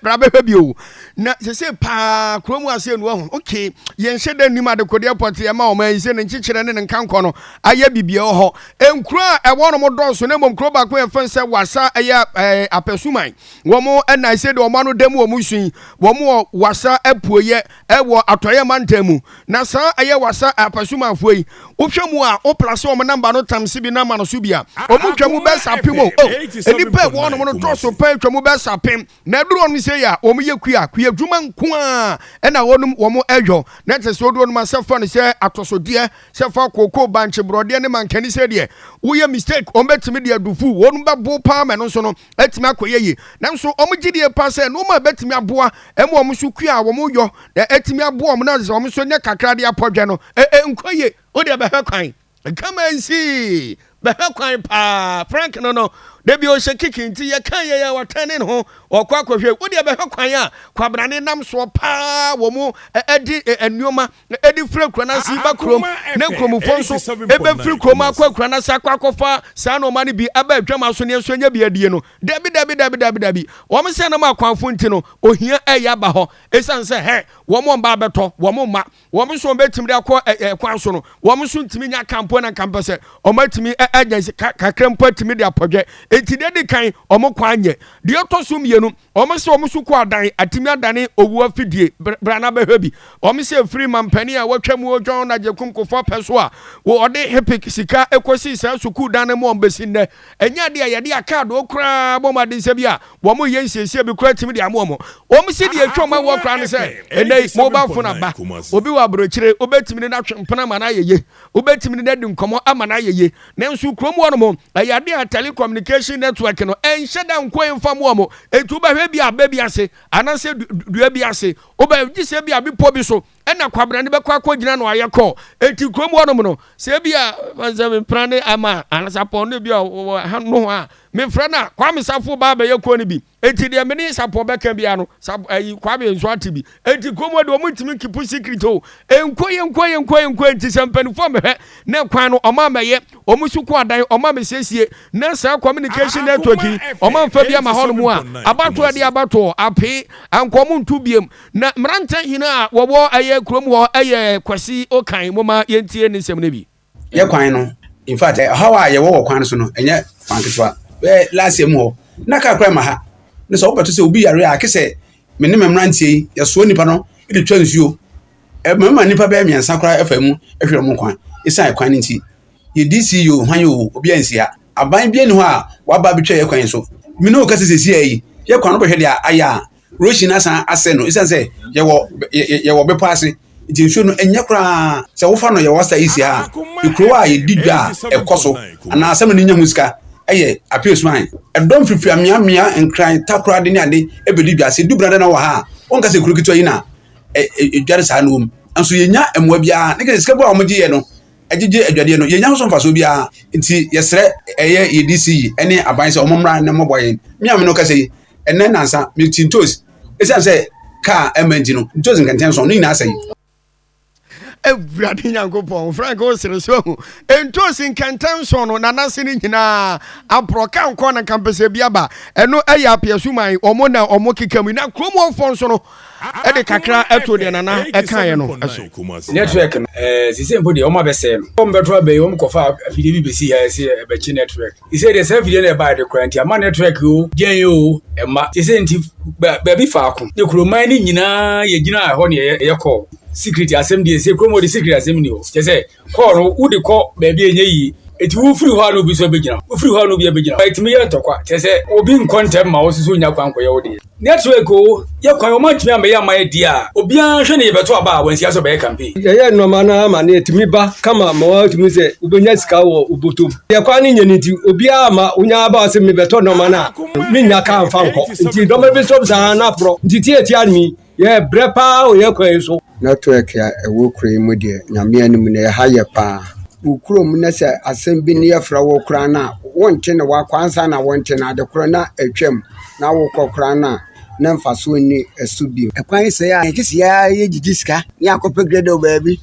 brabe bio na se pa kromu ase no ho okay yen hye nim adekode airport ya ma o man se ne nchichire ne nkanko no aye bibie ho enkro a ewo no modoso ne mom kro ba ko efen se Wassa Appeasuman wo mo na se de o ma no dem wo mu sun wo mo Wassa Apuoye ewo atoye mantamu na sa aye Wassa Appeasuman foi wo hwemu a o place o number no tamsi bi na ma no so bia o mu twamu be sapem o enipa wo no doso pe twamu be sapem na duro no se ya o mu ye kua dwuma nko a na wonum wo mo edwo na tese odo no ma se fa no se atosode se fa koko banche brode ne mankani se de wo ye mistake o betimi de adufu wonum be bo pa me no so no etimi akoye yi na so o mu gidie pa se no ma betimi aboa emo o mu so kua wo mu yo etimi aboa o mu na so o mu so ne kakra de apodwe no nkoye o de be kwan come and see be kwan pa Frank no debi o shekiki nti ye kan ye watane ho okwa akohwe wo de be kwan a kwabrane nam so pa wo mu edi enuoma edi frɛ krona si ba krom ne kromufo nso ebe frɛ kroma akwa na sa akwakofa sa no ma ne bi aba adwama so ne so nya bi adie no debi wo me se na ma kwanfo nti no ohia eya ba ho esan se he wo mo mba beto wo mo ma wo me so betim de akɔ kwan so no wo me so ntimi nya kampo na kampese o matimi anya kakrempo timi de apodwe enti de kan omo kwanye de otoso mienu omo se omo suku adan atimi adane owu afidie brana behwebi omo se free man pani a watwam odwon na jekum kofo peso a wo ode hepik sika ekosi sa suku dan mo ombesinde enya de ye de aka do kra boma de se bia wo mo yensiesie bi kra timi de amo omo se de atwoma wo kra ne se enei mobile phone aba obi wa brochire obetimi na twempena mana yeye obetimi na di nkomo amana yeye nenso krom wo no mo ayade a telecommunication network no enhyeda nko enfam wo mo etu ba hwe bia ba bia se anase dua bia se oba gise bia bi po bi so ena kwabra ne bekwa akogina no ayekọ eti krom wo no mo se bia manza prane ama anasa pon ne bia no a me frana kwa me safo ba ba yekọ ne bi eti de me ne sapo beka bia no kwa be nso atibi eti krom wo de o mutimi kipu secret o enko enti sempanifo me hwe ne kwan no o ma meye o musuku adan o ma me sesie na sa communication network o fa bia ma hono mu a abato ade abato ape ankomu ntu biem na mranta hina a wo aye krom ho aye kwasi okan moma yentie ne nsem ne bi ye kwan no in fact how are ye wo kwan so no enye kwanketwa last year ho na ka kra ma ha ne so obeto se obi yare a kese me ne mrantie ye so nipa no ide twa nsuo mama nipa be miensa kra afamu ehwere mo kwan isa kwan nti ye DCU hwan yo obi ansia aban bia ni ho a waba betwa ye kwan so mi no ka sesesi ayi ye kwan no behwe dia aya roshi na san ase no isa se ye wo be paase nti nsuo no enya kra se wo fa no ye wasa isi ha ikro a ye didwa ekoso ana asem ni nya musika eye Appeasuman edom fifi amia enkran takra de ni ade ebedidwa se dubra na wo ha onka se kuru kitwa yi na edware sa no wom anso yenya emwa bia ne ke sika bo amogye ye no agege adwade no yenya so mfaso bia nti yesre eye EDC ene abanse omomra ne moboye miam no kase ene nansa mi tintos esa se ka emanti no ntos nkanten so no nyina sai Everybody nyankopon Frank o sere so entosi nkantan so no nanase ni nyina aproka nko na kampese biaba eno eya Appeasuman omo na omo kikamu na kromo fon so no e de kakra eto de nana e kan ye no eso network sise mpo de omo abese no omo beto abe omo kofa afide bi besi ya se be chi network ise de se afide na ba de kwanti ama network o gen yo ema sise nti ba bi fa akon de kroman ni nyina ye gina ho ne ye call secret assembly say promo the secret assembly o say call wo de call baby enye yi eti wo free ho no bi so begina wo free ho no bi begina eti me ye ntokwa say obi nkontem ma wo so nya kwanko ye wo de network o ye kwan o ma tumi am ye amaye di a obi an hwe ne ye beto aba wansi aso be campaign ye no ma na ma na etimi ba kama ma wo tumi say ubenya sika wo ubotom ye kwan ni nyani ti obi a ma unya aba se me beto no ma na me nya ka mfa nko nti do me bi so za na pro nti ti eti anmi ye brepa o ye kwan so network ya ewo kure mu de nyame anim na ha ye pa ukuro mu na se asem bi ne yefra wo kura na wonte na wakwansa na wonte na de kura na atwam na wo kokura na mfaso ni esubi ekwan se ya kisi ya ye gigiska ni akope grade o baabi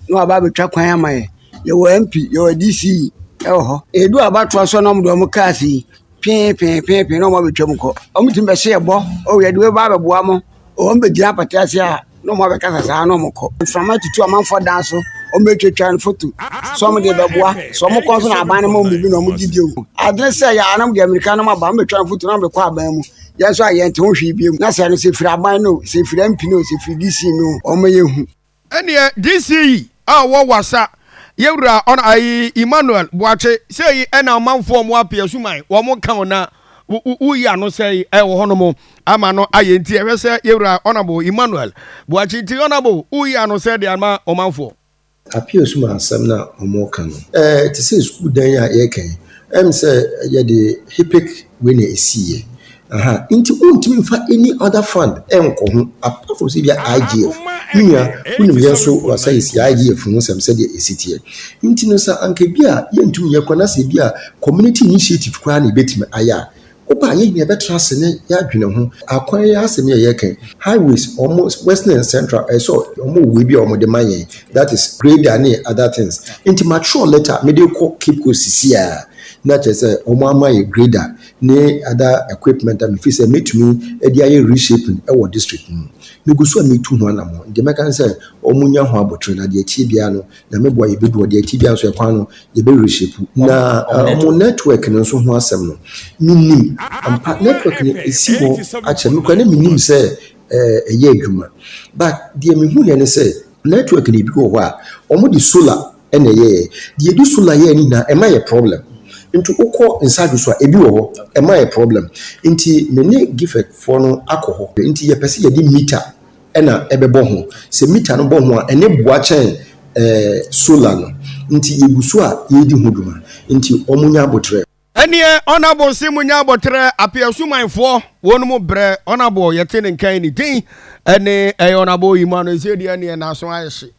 no aba betwa kwan amaye ye wo MP ye wo DC ho edu abato so na mdo mo kaasi pɛn no mo betwam kɔ ɔmo tim bɛhye ɛbɔ o yɛ de we ba bɛboa mo ɔmo bɛgyina patase a no mo bɛkasa saa no mo kɔ mframa tutu amanfo dan so ɔmo etwetwa no foto so ɔmo de bɛboa so ɔmo kɔ so na aban no mo bibi na ɔmo gidi o adre sɛ ya anam de America no ma ba mo betwa no foto na mo kɔ aban mu yɛn so ayɛ nte ho hwi bi mu na sɛ no se firi aban no se firi MP no se firi DC no ɔmo yɛ hu ɛne DC a wɔ Wassa yewura on ayi Emmanuel Boache say ɛna amanfo mo Appeasuman wo mo kan na uyi ano sɛ ɛwɔ hɔ no mo ama no ayɛ nti ɛhwɛ sɛ yewura honorable Emmanuel Boache nti honorable uyi ano sɛ de ama ɔmanfo Appeasuman asɛm na ɔmo kan te sɛ school dan a yɛkan sɛ yɛde HIPIC we na esiye inti untimi fa any other fund enko ho apart from say IGF nya unim yeso wasa isi IGF no sem say the esitie inti no sa anka bia yentum ye kwana se bia community initiative kwa na betime aya oba ye nya betra se ne ya dwene ho akwan ya asem ye kan highways almost western and central so omo we bia omo de mayen that is grader and other things inti mature letter me dey keep go sisia not just a grader, ne other equipment and if meet me a dia reshaping our district. Me go so me 2 1 more. The mekan say omunya ho abotire na de tibia no na me boy be do de tibia so ekwan no de be reshape. Na omo network no so ho asem no. Minim ampa network no esi ho ache me kwa na minim say eye adwuma. But the me hu ne say network no bi go ho a omo di solar ene ye. The do solar ye ni na e ma ye problem. Into uko inside so ebi wo ho e ma a problem nti me ne gifek for no akọ nti ye pese ye di meter e na ebebo ho se meter no bo ho a ene boa chen solar no nti yeguso a ye di hoduma nti omunya abotre ene honorable simunya abotre Appeasuman fo wonu mo bre honorable yete ne kan ni din ene honorable Emmanuel se di ene na so ayeshi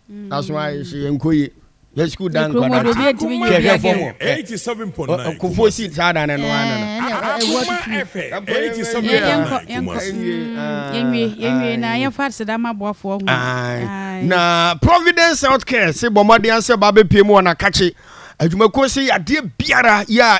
enkoye yes school dan kwa 87.9 kufo seat sada na no ana 87 na ya farse da maboafo hu na Providence Healthcare se bomadian se ba be pie mu na kache adwumako se ade biara ya